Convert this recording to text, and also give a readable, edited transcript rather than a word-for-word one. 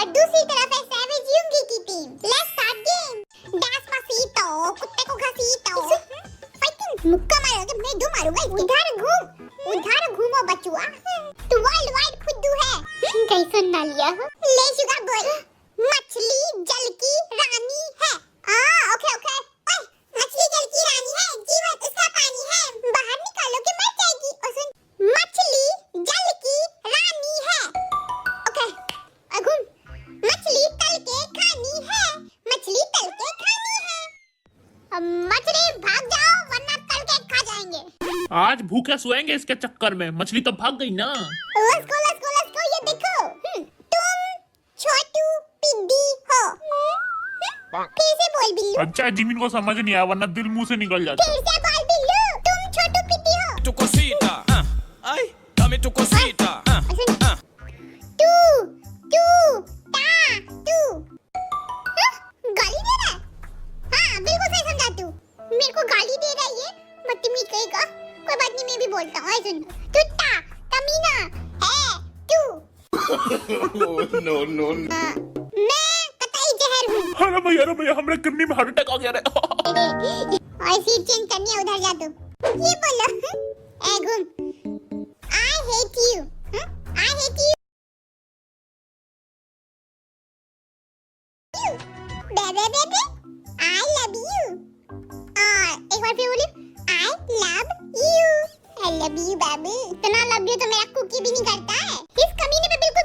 और दूसरी तरफ है सैवेज यूंगी की team. Let's start game. Despacito, कुत्ते को घसीटो। फाइटिंग, मुक्का मारोगे, मैं दो मारूंगा। उधर घूमो बचुआ। तू वर्ल्ड वाइड फुद्दू है। कैसे ना लिया हो? ले शुगर बॉय। मछली जल की रानी है। Okay okay. ओए, मछली जल की रानी है, जीवन उसका पानी है, बाहर निकालो कि मर जाएगी। और सुन, मछली जल की रानी है। ओके, घूम। मछली तल के खानी है, मछली तल के खानी है। मछली भाग जाओ वरना तल के खा जाएंगे। आज भूखे सोएंगे इसके चक्कर में। मछली तो भाग गई ना। let's go, ये देखो। तुम छोटू पिद्दी हो। फिर से बोल बिल्लू। अच्छा जिमिन को समझ नहीं आया, वरना दिल मुंह से निकल जाता। फिर से बोल बिल्लू। तुम छोटू पिद्दी हो। Tu cosita, ay, dame tu cosita, तू ता तू गाली दे रहा है? हाँ बिल्कुल सही समझा तू। मेरे को गाली दे रहा है ये बदतमीज कहेगा। कोई बात नहीं, मैं भी बोलता हूँ। सुन, तू ता कमीना है तू। no, मैं कतई जहर हूँ। अरे भैया हमारे किडनी में हार्ट अटैक आ गया रे। और सीट चेंज करनी है, उधर जा तू। ये बोलो। ए घूम। I hate you. I hate you. Baby, I love you. एक बार फिर बोली। I love you. I love you baby. इतना love you तो मेरा कुकी भी नहीं करता है। इस कमीने पे बिल्कुल